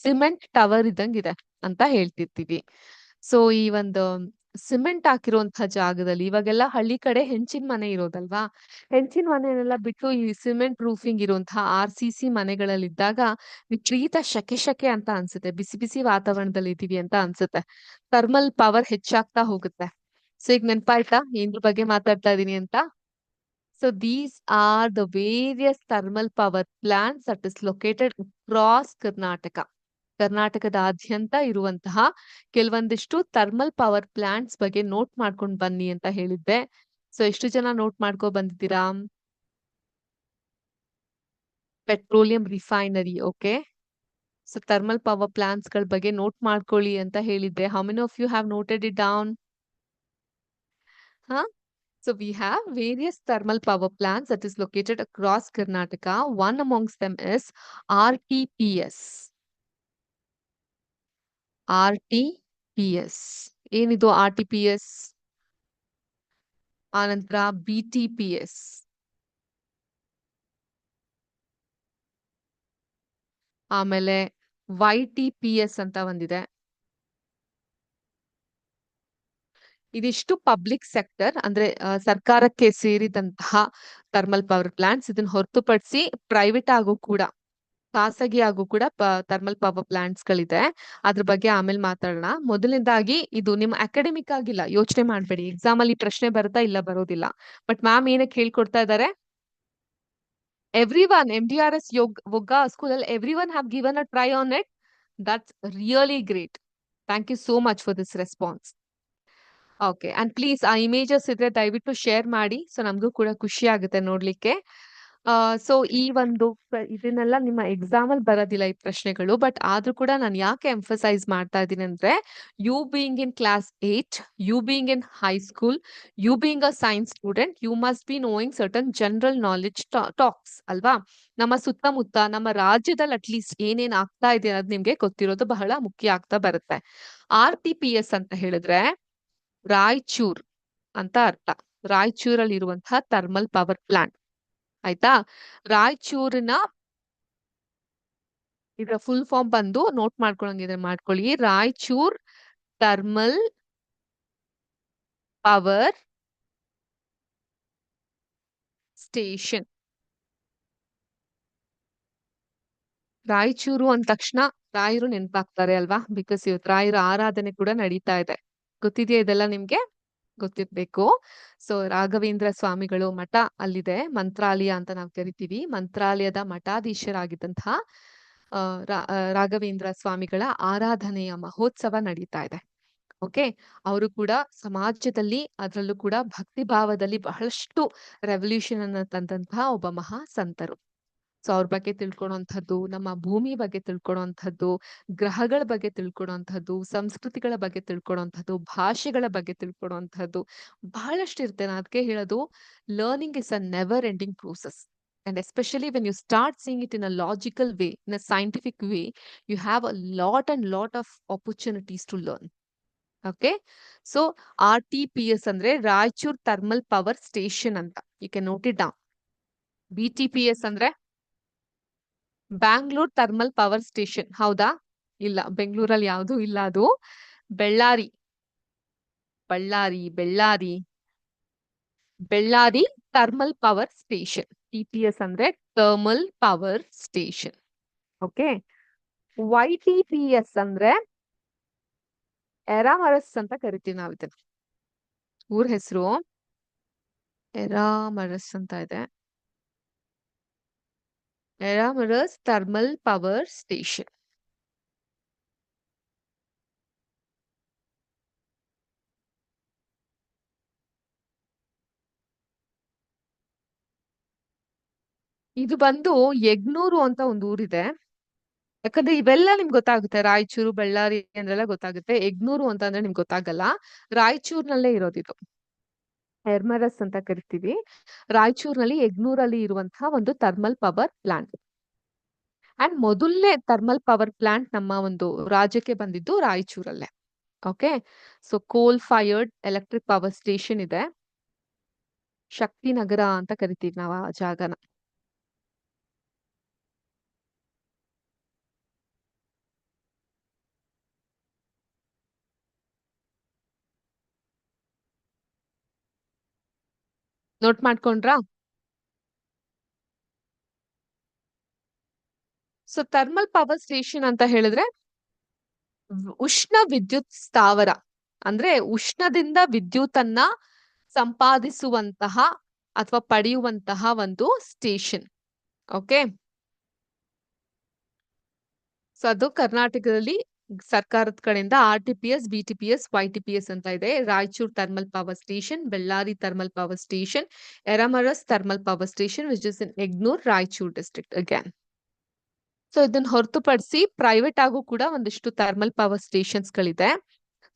ಸಿಮೆಂಟ್ ಟವರ್ ಇದ್ದಂಗಿದೆ ಅಂತ ಹೇಳ್ತಿರ್ತೀವಿ. ಸೊ ಈ ಒಂದು ಸಿಮೆಂಟ್ ಹಾಕಿರುವಂತಹ ಜಾಗದಲ್ಲಿ ಇವಾಗೆಲ್ಲ ಹಳ್ಳಿ ಕಡೆ ಹೆಂಚಿನ ಮನೆ ಇರೋದಲ್ವಾ? ಹೆಂಚಿನ ಮನೆನೆಲ್ಲ ಬಿಟ್ಟು ಈ ಸಿಮೆಂಟ್ ರೂಫಿಂಗ್ ಇರುವಂತಹ RCC ಮನೆಗಳಲ್ಲಿದ್ದಾಗ ವಿಪರೀತ ಶಕೆ ಶಕೆ ಅಂತ ಅನ್ಸುತ್ತೆ. ಬಿಸಿ ಬಿಸಿ ವಾತಾವರಣದಲ್ಲಿ ಇದೀವಿ ಅಂತ ಅನ್ಸುತ್ತೆ. ಥರ್ಮಲ್ ಪವರ್ ಹೆಚ್ಚಾಗ್ತಾ ಹೋಗುತ್ತೆ. ಸೊ ಈಗ ನೆನ್ಪಾಯ್ತಾ ಏನ್ರ ಬಗ್ಗೆ ಮಾತಾಡ್ತಾ ಇದೀನಿ ಅಂತ? So these are the various thermal power plants that is located across Karnataka. ಕರ್ನಾಟಕದಾದ್ಯಂತ ಇರುವಂತಹ ಕೆಲವೊಂದಿಷ್ಟು ಥರ್ಮಲ್ ಪವರ್ ಪ್ಲಾಂಟ್ಸ್ ಬಗ್ಗೆ ನೋಟ್ ಮಾಡ್ಕೊಂಡು ಬನ್ನಿ ಅಂತ ಹೇಳಿದ್ದೆ. ಸೊ ಎಷ್ಟು ಜನ ನೋಟ್ ಮಾಡ್ಕೊ ಬಂದಿದ್ದೀರಾ? Petroleum refinery. Okay. So thermal power plants ಗಳ ಬಗ್ಗೆ ನೋಟ್ ಮಾಡ್ಕೊಳ್ಳಿ ಅಂತ ಹೇಳಿದ್ದೆ. How many of you have noted it down? ಹಾ. So we have various thermal power plants that is located across Karnataka. One amongst them is RTPS. RTPS. ಏನಿದು RTPS? ಆನಂತರ BTPS. ಆಮೇಲೆ YTPS ಅಂತ ಒಂದಿದೆ. ಇದಿಷ್ಟು ಪಬ್ಲಿಕ್ ಸೆಕ್ಟರ್ ಅಂದ್ರೆ ಸರ್ಕಾರಕ್ಕೆ ಸೇರಿದಂತಹ thermal power plants. ಇದನ್ನ ಹೊರತುಪಡಿಸಿ ಪ್ರೈವೇಟ್ ಆಗು ಕೂಡ, ಖಾಸಗಿ ಆಗು ಕೂಡ ಥರ್ಮಲ್ ಪವರ್ ಪ್ಲಾಂಟ್ಸ್ ಗಳಿದೆ. ಅದ್ರ ಬಗ್ಗೆ ಆಮೇಲೆ ಮಾತಾಡೋಣ. ಮೊದಲನೇದಾಗಿ ಇದು ನಿಮ್ಮ ಅಕಾಡೆಮಿಕ್ ಆಗಿಲ್ಲ, ಯೋಚನೆ ಮಾಡ್ಬೇಡಿ. ಎಕ್ಸಾಮ್ ಅಲ್ಲಿ ಪ್ರಶ್ನೆ ಬರುತ್ತಾ? ಇಲ್ಲ, ಬರೋದಿಲ್ಲ. ಬಟ್ ಮ್ಯಾಮ್ ಏನಕ್ಕೆ ಹೇಳ್ಕೊಡ್ತಾ ಇದ್ದಾರೆ? Everyone MDRS Yoga school ಅಲ್ಲಿ everyone have given a try on it. That's really great. Thank you so much for this response. Okay. And please ಆ ಇಮೇಜಸ್ ಇದ್ರೆ ದಯವಿಟ್ಟು ಶೇರ್ ಮಾಡಿ. ಸೊ ನಮಗೂ ಕೂಡ ಖುಷಿ ಆಗುತ್ತೆ ನೋಡ್ಲಿಕ್ಕೆ. ಸೊ ಈ ಒಂದು ಇದನ್ನೆಲ್ಲ ನಿಮ್ಮ ಎಕ್ಸಾಮ್ ಅಲ್ಲಿ ಬರೋದಿಲ್ಲ ಈ ಪ್ರಶ್ನೆಗಳು. ಬಟ್ ಆದ್ರೂ ಕೂಡ ನಾನು ಯಾಕೆ ಎಂಫಸೈಸ್ ಮಾಡ್ತಾ ಇದ್ದೀನಿ ಅಂದ್ರೆ, you being in class 8, you being in high school, you being a science student, you must be knowing certain general knowledge talks ಅಲ್ವಾ? ನಮ್ಮ ಸುತ್ತಮುತ್ತ ನಮ್ಮ ರಾಜ್ಯದಲ್ಲಿ ಅಟ್ಲೀಸ್ಟ್ ಏನೇನ್ ಆಗ್ತಾ ಇದೆ ಅನ್ನೋದು ನಿಮ್ಗೆ ಗೊತ್ತಿರೋದು ಬಹಳ ಮುಖ್ಯ ಆಗ್ತಾ ಬರುತ್ತೆ. RTPS ಅಂತ ಹೇಳಿದ್ರೆ ರಾಯಚೂರ್ ಅಂತ ಅರ್ಥ. ರಾಯಚೂರಲ್ಲಿ ಇರುವಂತಹ ಥರ್ಮಲ್ ಪವರ್ ಪ್ಲಾಂಟ್. ಆಯ್ತಾ? ರಾಯಚೂರಿನ ಇದರ ಫುಲ್ ಫಾರ್ಮ್ ಬಂದು ನೋಟ್ ಮಾಡ್ಕೊಳಂಗಿದ್ರೆ ಮಾಡ್ಕೊಳ್ಳಿ. Raichur thermal power station. Raichur ಅಂದ ತಕ್ಷಣ ರಾಯರು ನೆನಪಾಗ್ತಾರೆ ಅಲ್ವಾ? ಬಿಕಾಸ್ ಇವತ್ತು ರಾಯರ ಆರಾಧನೆ ಕೂಡ ನಡೀತಾ ಇದೆ. ಗೊತ್ತಿದೆಯಾ ಇದೆಲ್ಲ ನಿಮ್ಗೆ? ಗೊತ್ತಿರ್ಬೇಕು. ಸೊ ರಾಘವೇಂದ್ರ ಸ್ವಾಮಿಗಳು ಮಠ ಅಲ್ಲಿದೆ, ಮಂತ್ರಾಲಯ ಅಂತ ನಾವು ಕರಿತೀವಿ. ಮಂತ್ರಾಲಯದ ಮಠಾಧೀಶರಾಗಿದ್ದಂತಹ ರಾಘವೇಂದ್ರ ಸ್ವಾಮಿಗಳ ಆರಾಧನೆಯ ಮಹೋತ್ಸವ ನಡೀತಾ ಇದೆ. ಓಕೆ, ಅವರು ಕೂಡ ಸಮಾಜದಲ್ಲಿ, ಅದರಲ್ಲೂ ಕೂಡ ಭಕ್ತಿ ಭಾವದಲ್ಲಿ ಬಹಳಷ್ಟು ರೆವಲ್ಯೂಷನ್ ಅನ್ನ ತಂದಂತಹ ಒಬ್ಬ ಮಹಾ ಸಂತರು. ಸೊ ಅವ್ರ ಬಗ್ಗೆ ತಿಳ್ಕೊಳೋಂಥದ್ದು, ನಮ್ಮ ಭೂಮಿ ಬಗ್ಗೆ ತಿಳ್ಕೊಳೋಂಥದ್ದು, ಗ್ರಹಗಳ ಬಗ್ಗೆ ತಿಳ್ಕೊಳೋಂಥದ್ದು, ಸಂಸ್ಕೃತಿಗಳ ಬಗ್ಗೆ ತಿಳ್ಕೊಳೋಂಥದ್ದು, ಭಾಷೆಗಳ ಬಗ್ಗೆ ತಿಳ್ಕೊಳೋಂಥದ್ದು ಬಹಳಷ್ಟು ಇರುತ್ತೆ. ನಾನು ಅದಕ್ಕೆ ಹೇಳೋದು, learning is a never ending process. And especially when you start seeing it in a logical way, in a scientific way, you have a lot and lot of opportunities to learn. Okay, so RTPS ಅಂದ್ರೆ Raichur thermal power station ಅಂತ. You can note it down. BTPS ಅಂದ್ರೆ Bangalore thermal power station. ಹೌದಾ? ಇಲ್ಲ, ಬೆಂಗಳೂರಲ್ಲಿ ಯಾವುದು ಇಲ್ಲ. ಅದು Bellare, Bellare thermal power station. TPS ಅಂದ್ರೆ thermal power station. Okay, YTPS ಅಂದ್ರೆ ಎರಾಮರಸ್ ಅಂತ ಕರಿತೀವಿ ನಾವು ಇದನ್ನ. ಊರ್ ಹೆಸರು ಎರಾಮರಸ್ ಅಂತ ಇದೆ. ಎರಾಮರಸ್ ಥರ್ಮಲ್ ಪವರ್ ಸ್ಟೇಷನ್. ಇದು ಬಂದು ಯಗ್ನೂರು ಅಂತ ಒಂದು ಊರಿದೆ. ಯಾಕಂದ್ರೆ ಇವೆಲ್ಲ ನಿಮ್ಗೆ ಗೊತ್ತಾಗುತ್ತೆ, ರಾಯಚೂರು, ಬಳ್ಳಾರಿ ಅಂದ್ರೆಲ್ಲ ಗೊತ್ತಾಗುತ್ತೆ. ಯಗ್ನೂರು ಅಂತ ಅಂದ್ರೆ ನಿಮ್ಗೆ ಗೊತ್ತಾಗಲ್ಲ. ರಾಯಚೂರ್ನಲ್ಲೇ ಇರೋದಿದು. ಎರ್ಮರಸ್ ಅಂತ ಕರಿತೀವಿ. ರಾಯಚೂರ್ನಲ್ಲಿ ಯಗ್ನೂರಲ್ಲಿ ಇರುವಂತಹ ಒಂದು ಥರ್ಮಲ್ ಪವರ್ ಪ್ಲಾಂಟ್. ಅಂಡ್ ಮೊದಲನೇ ಥರ್ಮಲ್ ಪವರ್ ಪ್ಲಾಂಟ್ ನಮ್ಮ ಒಂದು ರಾಜ್ಯಕ್ಕೆ ಬಂದಿದ್ದು ರಾಯಚೂರಲ್ಲೇ. Okay, so coal fired electric power station ಇದೆ. ಶಕ್ತಿನಗರ ಅಂತ ಕರಿತೀವಿ ನಾವು ಆ ಜಾಗನ. ನೋಟ್ ಮಾಡ್ಕೊಂಡ್ರಾ? ಸೊ ಥರ್ಮಲ್ ಪವರ್ ಸ್ಟೇಷನ್ ಅಂತ ಹೇಳಿದ್ರೆ ಉಷ್ಣ ವಿದ್ಯುತ್ ಸ್ಥಾವರ, ಅಂದ್ರೆ ಉಷ್ಣದಿಂದ ವಿದ್ಯುತ್ತನ್ನ ಸಂಪಾದಿಸುವಂತಹ ಅಥವಾ ಪಡೆಯುವಂತಹ ಒಂದು ಸ್ಟೇಷನ್. ಓಕೆ, ಸೊ ಅದು ಕರ್ನಾಟಕದಲ್ಲಿ ಸರ್ಕಾರದ ಕಡೆಯಿಂದ RTPS, BTPS, YTPS ಅಂತ ಇದೆ. Raichur thermal power station, Bellary thermal power station, Yermarus thermal power station which is in Yegnur, Raichur district again. So ಇದನ್ನ ಹೊರತುಪಡಿಸಿ ಪ್ರೈವೇಟ್ ಆಗು ಕೂಡ ಒಂದಿಷ್ಟು ಥರ್ಮಲ್ ಪವರ್ ಸ್ಟೇಷನ್ಸ್ ಗಳಿದೆ.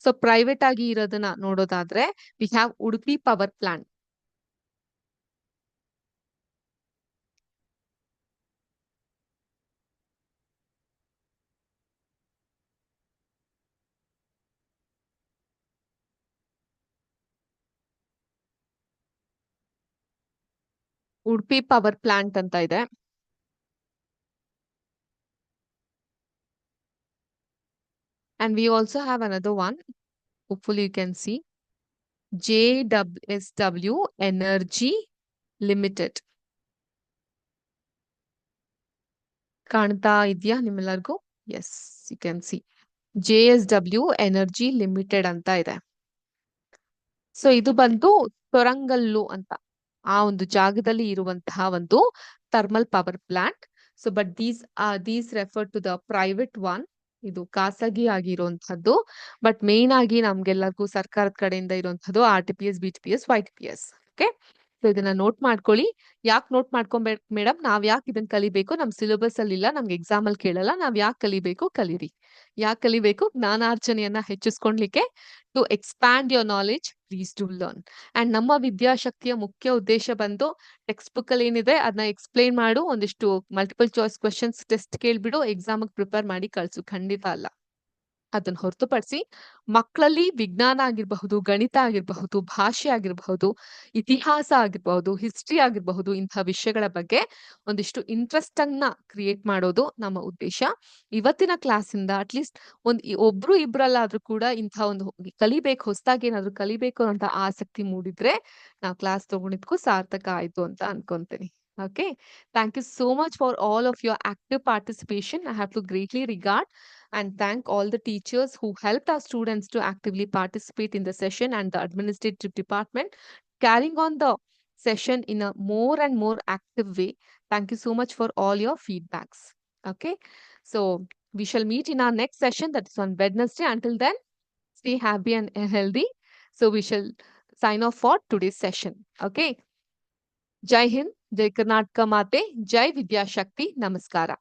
ಸೊ ಪ್ರೈವೇಟ್ ಆಗಿ ಇರೋದನ್ನ ನೋಡೋದಾದ್ರೆ we have Udupi power plant. Udupi power plant ಅಂತ ಇದೆ. And we also have another one. Hopefully you can see. JSW Energy Limited. ಕಾಣ್ತಾ ಇದೆಯಾ ನಿಮ್ಮೆಲ್ಲರಿಗೂ? Yes, you can see JSW Energy Limited ಅಂತ ಇದೆ. ಸೊ ಇದು ಬಂದು ತೊರಂಗಲ್ಲು ಅಂತ ಆ ಒಂದು ಜಾಗದಲ್ಲಿ ಇರುವಂತಹ ಒಂದು thermal power plant. So but these refer to the private one. ಇದು ಖಾಸಗಿ ಆಗಿರುವಂತಹದ್ದು. ಬಟ್ ಮೇನ್ ಆಗಿ ನಮ್ಗೆಲ್ಲರಿಗೂ ಸರ್ಕಾರದ ಕಡೆಯಿಂದ ಇರುವಂತದ್ದು RTPS, BTPS, YTPS. Okay, so ಇದನ್ನ ನೋಟ್ ಮಾಡ್ಕೊಳ್ಳಿ. ಯಾಕೆ ನೋಟ್ ಮಾಡ್ಕೊಬೇಕು ಮೇಡಮ್? ನಾವ್ ಯಾಕೆ ಇದನ್ನ ಕಲಿಬೇಕು? ನಮ್ ಸಿಲೆಬಸ್ ಅಲ್ಲಿ ಇಲ್ಲ, ನಮ್ಗೆ ಎಕ್ಸಾಮ್ ಅಲ್ಲಿ ಕೇಳಲ್ಲ. ನಾವ್ ಯಾಕೆ ಕಲಿಬೇಕು? ಕಲೀರಿ. ಯಾಕೆ ಕಲಿಬೇಕು? ಜ್ಞಾನಾರ್ಜನೆಯನ್ನ ಹೆಚ್ಚಿಸ್ಕೊಳ್ಲಿಕ್ಕೆ. To expand your knowledge, please to learn. And ನಮ್ಮ ವಿದ್ಯಾಶಕ್ತಿಯ ಮುಖ್ಯ ಉದ್ದೇಶ ಬಂದು ಟೆಕ್ಸ್ಟ್ ಬುಕ್ ಅಲ್ಲಿ ಏನಿದೆ ಅದನ್ನ ಎಕ್ಸ್ಪ್ಲೈನ್ ಮಾಡು, ಒಂದಿಷ್ಟು ಮಲ್ಟಿಪಲ್ ಚಾಯ್ಸ್ ಕ್ವಶನ್ಸ್ ಟೆಸ್ಟ್ ಕೇಳ್ಬಿಡು, ಎಕ್ಸಾಮ್ ಪ್ರಿಪೇರ್ ಮಾಡಿ ಕಳ್ಸು. ಖಂಡಿತ ಅಲ್ಲ. ಅದನ್ನ ಹೊರತುಪಡಿಸಿ ಮಕ್ಕಳಲ್ಲಿ ವಿಜ್ಞಾನ ಆಗಿರಬಹುದು, ಗಣಿತ ಆಗಿರಬಹುದು, ಭಾಷೆ ಆಗಿರಬಹುದು, ಇತಿಹಾಸ ಆಗಿರಬಹುದು, ಹಿಸ್ಟ್ರಿ ಆಗಿರಬಹುದು, ಇಂಥ ವಿಷಯಗಳ ಬಗ್ಗೆ ಒಂದಿಷ್ಟು ಇಂಟ್ರೆಸ್ಟ್ ಅನ್ನ ಕ್ರಿಯೇಟ್ ಮಾಡೋದು ನಮ್ಮ ಉದ್ದೇಶ. ಇವತ್ತಿನ ಕ್ಲಾಸಿಂದ ಅಟ್ಲೀಸ್ಟ್ ಒಬ್ರು ಇಬ್ರಲ್ಲಾದ್ರೂ ಕೂಡ ಇಂಥ ಒಂದು ಕಲಿಬೇಕು, ಹೊಸದಾಗಿ ಏನಾದ್ರು ಕಲಿಬೇಕು ಅಂತ ಆಸಕ್ತಿ ಮೂಡಿದ್ರೆ ನಾವು ಕ್ಲಾಸ್ ತಗೊಂಡಿದ್ಕು ಸಾರ್ಥಕ ಆಯ್ತು ಅಂತ ಅನ್ಕೊಂತೀನಿ. Okay. Thank you so much for all of your active participation. I have to greatly regard and thank all the teachers who helped our students to actively participate in the session and the administrative department carrying on the session in a more and more active way. Thank you so much for all your feedbacks. Okay. So we shall meet in our next session that is on Wednesday. Until then, stay happy and healthy. So we shall sign off for today's session. Okay. जय हिंद, जय कर्नाटका माते, जय विद्याशक्ति, नमस्कार.